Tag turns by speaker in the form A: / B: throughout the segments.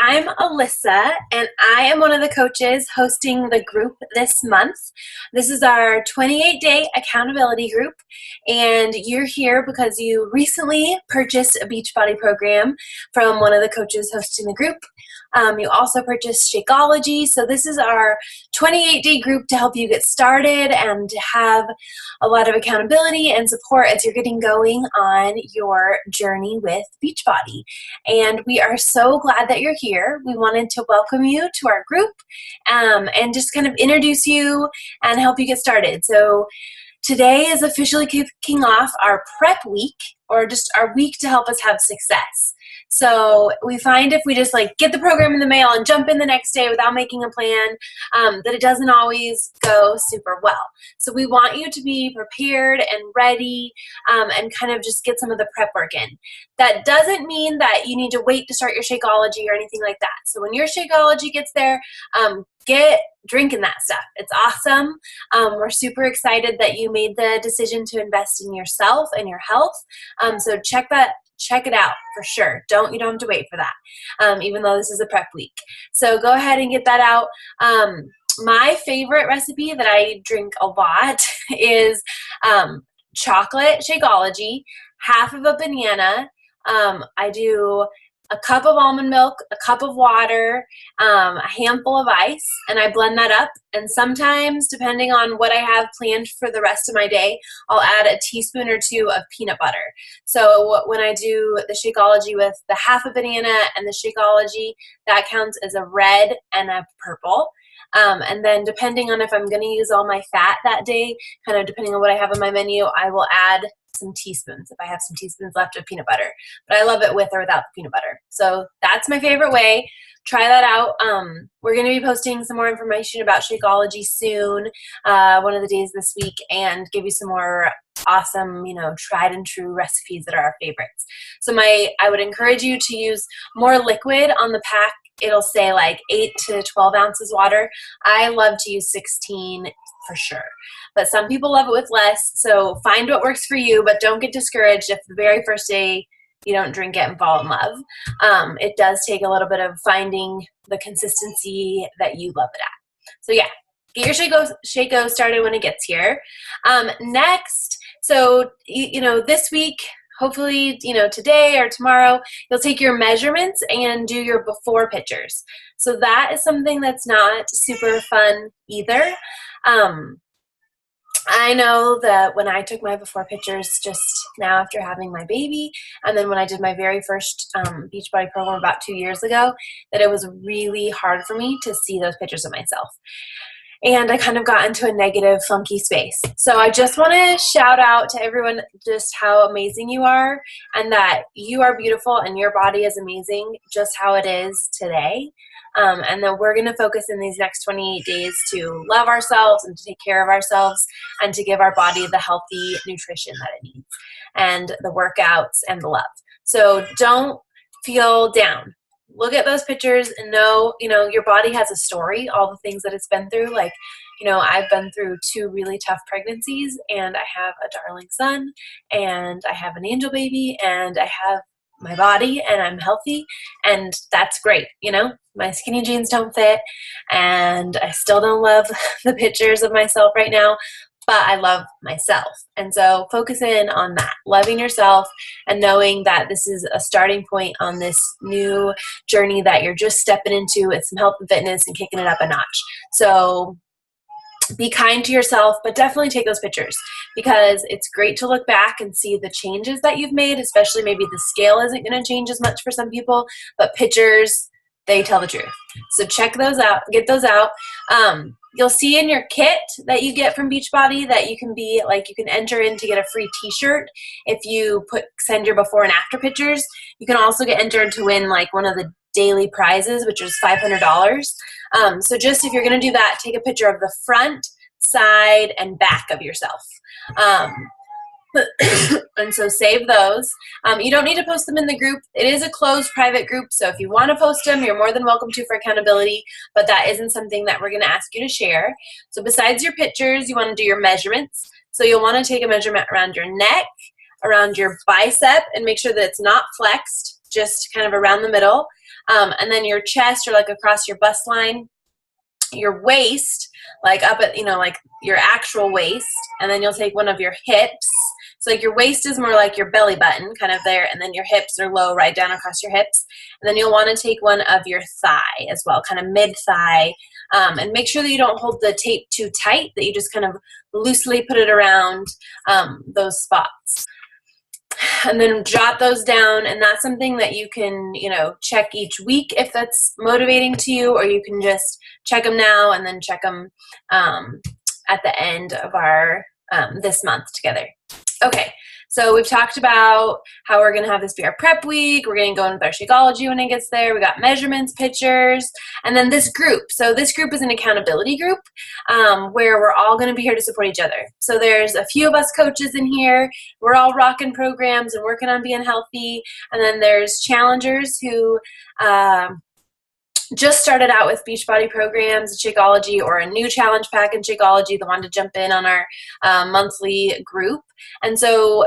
A: I'm Alyssa, and I am one of the coaches hosting the group this month. This is our 28-day accountability group, and you're here because you recently purchased a Beachbody program from one of the coaches hosting the group. You also purchased Shakeology, so this is our 28-day group to help you get started and to have a lot of accountability and support as you're getting going on your journey with Beachbody. And we are so glad that you're here. We wanted to welcome you to our group and just kind of introduce you and help you get started. So today is officially kicking off our prep week, or just our week to help us have success. So we find if we just get the program in the mail and jump in the next day without making a plan, that it doesn't always go super well. So we want you to be prepared and ready and kind of just get some of the prep work in. That doesn't mean that you need to wait to start your Shakeology or anything like that. So when your Shakeology gets there, get drinking that stuff. It's awesome. We're super excited that you made the decision to invest in yourself and your health. So check it out for sure. You don't have to wait for that, even though this is a prep week. So go ahead and get that out. My favorite recipe that I drink a lot is chocolate Shakeology, half of a banana. I do a cup of almond milk, a cup of water, a handful of ice, and I blend that up. And sometimes, depending on what I have planned for the rest of my day, I'll add a teaspoon or two of peanut butter. So when I do the Shakeology with the half a banana and the Shakeology, that counts as a red and a purple. And then depending on if I'm going to use all my fat that day, kind of depending on what I have on my menu, I will add some teaspoons if I have some teaspoons left of peanut butter. But I love it with or without the peanut butter. So that's my favorite way. Try that out. We're going to be posting some more information about Shakeology soon, one of the days this week, and give you some more awesome, tried and true recipes that are our favorites. So I would encourage you to use more liquid on the pack. It'll say 8 to 12 ounces water. I love to use 16 for sure. But some people love it with less, so find what works for you, but don't get discouraged if the very first day you don't drink it and fall in love. It does take a little bit of finding the consistency that you love it at. So yeah, get your Shako started when it gets here. Next, so this week, hopefully, today or tomorrow, you'll take your measurements and do your before pictures. So that is something that's not super fun either. I know that when I took my before pictures just now after having my baby, and then when I did my very first Beachbody program about 2 years ago, that it was really hard for me to see those pictures of myself. And I kind of got into a negative, funky space. So I just want to shout out to everyone just how amazing you are, and that you are beautiful and your body is amazing just how it is today. And that we're going to focus in these next 28 days to love ourselves and to take care of ourselves and to give our body the healthy nutrition that it needs and the workouts and the love. So don't feel down. Look at those pictures and know, your body has a story, all the things that it's been through. I've been through 2 really tough pregnancies, and I have a darling son, and I have an angel baby, and I have my body, and I'm healthy, and that's great. My skinny jeans don't fit, and I still don't love the pictures of myself right now, but I love myself. And so focus in on that, loving yourself and knowing that this is a starting point on this new journey that you're just stepping into with some health and fitness and kicking it up a notch. So be kind to yourself, but definitely take those pictures, because it's great to look back and see the changes that you've made, especially maybe the scale isn't going to change as much for some people, but pictures, they tell the truth. So check those out, get those out. You'll see in your kit that you get from Beachbody that you can enter in to get a free t-shirt if you send your before and after pictures. You can also get entered to win one of the daily prizes, which is $500. So just if you're going to do that, take a picture of the front, side, and back of yourself. And so save those. You don't need to post them in the group. It is a closed private group, so if you want to post them, you're more than welcome to for accountability, but that isn't something that we're going to ask you to share. So besides your pictures, you want to do your measurements. So you'll want to take a measurement around your neck, around your bicep, and make sure that it's not flexed, just kind of around the middle. And then your chest or like across your bust line, your waist, like up at, like your actual waist. And then you'll take one of your hips. So like your waist is more like your belly button kind of there. And then your hips are low right down across your hips. And then you'll want to take one of your thigh as well, kind of mid thigh. And make sure that you don't hold the tape too tight, that you just kind of loosely put it around those spots. And then jot those down, and that's something that you can, check each week if that's motivating to you, or you can just check them now and then check them at the end of our this month together. Okay, so we've talked about how we're going to have this be our prep week. We're going to go in with our Shakeology when it gets there. We got measurements, pictures, and then this group. So this group is an accountability group where we're all going to be here to support each other. So there's a few of us coaches in here. We're all rocking programs and working on being healthy. And then there's challengers who just started out with Beachbody programs, Shakeology, or a new challenge pack in Shakeology, the one to jump in on our monthly group. And so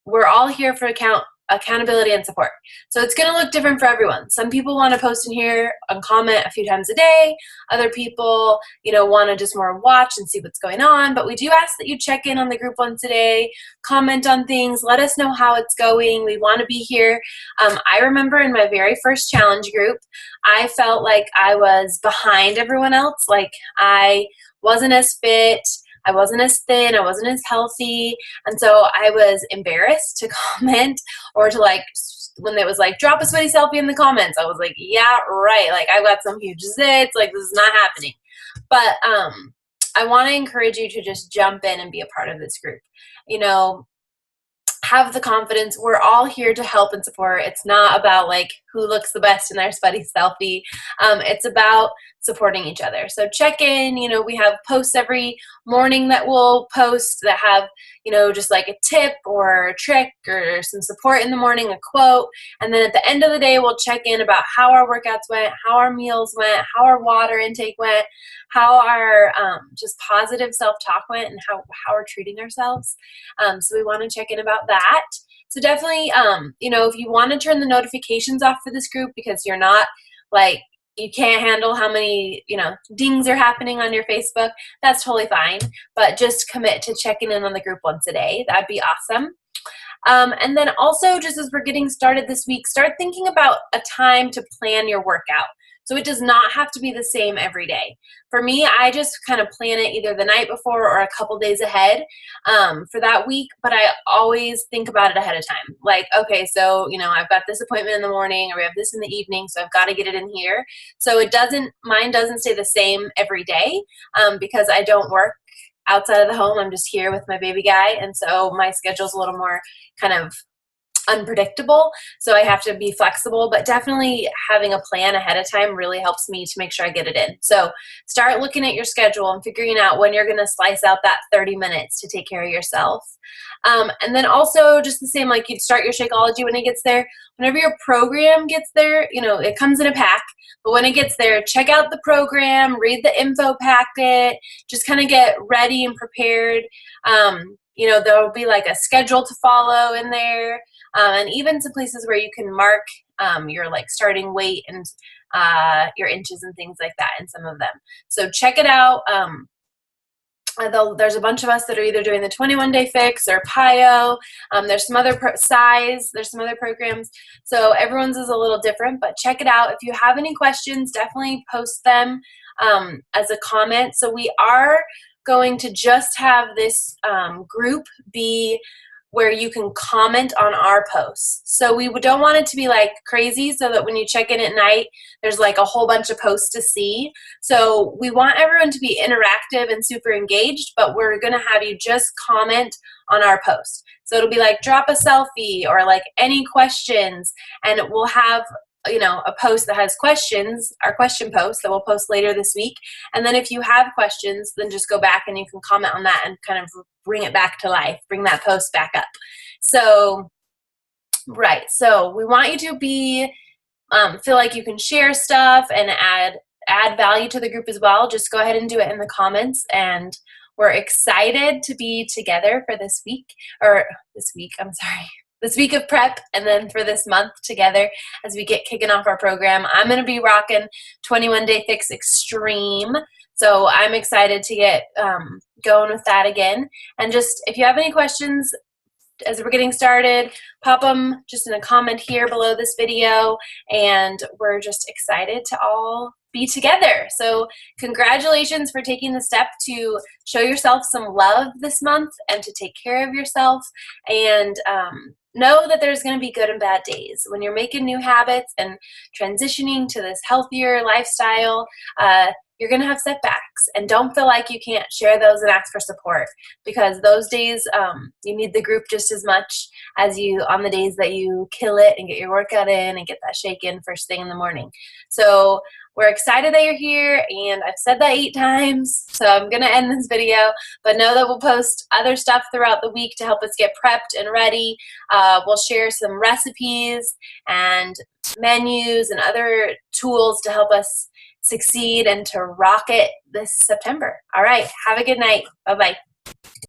A: we're all here for accountability and support. So it's going to look different for everyone. Some people want to post in here and comment a few times a day. Other people, want to just more watch and see what's going on. But we do ask that you check in on the group once a day, comment on things, let us know how it's going. We want to be here. I remember in my very first challenge group, I felt like I was behind everyone else. Like I wasn't as fit, I wasn't as thin, I wasn't as healthy, and so I was embarrassed to comment or to when it was like, drop a sweaty selfie in the comments, I was like, yeah, right, like I've got some huge zits, like this is not happening. But I want to encourage you to just jump in and be a part of this group. Have the confidence. We're all here to help and support. It's not about like who looks the best in their sweaty selfie. It's about supporting each other. So check in. We have posts every morning that we'll post that have, just like a tip or a trick or some support in the morning, a quote. And then at the end of the day, we'll check in about how our workouts went, how our meals went, how our water intake went, how our just positive self-talk went, and how we're treating ourselves. So we want to check in about that. So definitely, if you want to turn the notifications off for this group because you're not you can't handle how many, dings are happening on your Facebook, that's totally fine. But just commit to checking in on the group once a day. That'd be awesome. And then also, just as we're getting started this week, start thinking about a time to plan your workout. So it does not have to be the same every day. For me, I just kind of plan it either the night before or a couple days ahead for that week, but I always think about it ahead of time. Like, okay, so, I've got this appointment in the morning or we have this in the evening, so I've got to get it in here. So mine doesn't stay the same every day because I don't work outside of the home. I'm just here with my baby guy, and so my schedule's a little more kind of unpredictable, so I have to be flexible, but definitely having a plan ahead of time really helps me to make sure I get it in. So start looking at your schedule and figuring out when you're going to slice out that 30 minutes to take care of yourself. And then also just the same, like you'd start your Shakeology when it gets there. Whenever your program gets there, it comes in a pack, but when it gets there, check out the program, read the info packet, just kind of get ready and prepared. There'll be like a schedule to follow in there. And even some places where you can mark your starting weight and your inches and things like that in some of them. So check it out. There's a bunch of us that are either doing the 21-day fix or PIO. There's some other there's some other programs. So everyone's is a little different, but check it out. If you have any questions, definitely post them as a comment. So we are going to just have this group be where you can comment on our posts. So we don't want it to be like crazy so that when you check in at night, there's like a whole bunch of posts to see. So we want everyone to be interactive and super engaged, but we're going to have you just comment on our post. So it'll be like drop a selfie or like any questions, and we'll have a post that has questions, our question post that we'll post later this week. And then if you have questions, then just go back and you can comment on that and kind of bring it back to life, bring that post back up. So, right. So we want you to be, feel like you can share stuff and add value to the group as well. Just go ahead and do it in the comments, and we're excited to be together for this week, I'm sorry. this week of prep and then for this month together as we get kicking off our program. I'm going to be rocking 21 Day Fix Extreme. So I'm excited to get going with that again. And just if you have any questions as we're getting started, pop them just in a comment here below this video. And we're just excited to all be together. So congratulations for taking the step to show yourself some love this month and to take care of yourself. And know that there's going to be good and bad days. When you're making new habits and transitioning to this healthier lifestyle, you're going to have setbacks, and don't feel like you can't share those and ask for support, because those days you need the group just as much as you on the days that you kill it and get your workout in and get that shake in first thing in the morning. So we're excited that you're here, and I've said that 8 times, so I'm going to end this video, but know that we'll post other stuff throughout the week to help us get prepped and ready. We'll share some recipes and menus and other tools to help us succeed and to rock it this September. All right, have a good night. Bye-bye.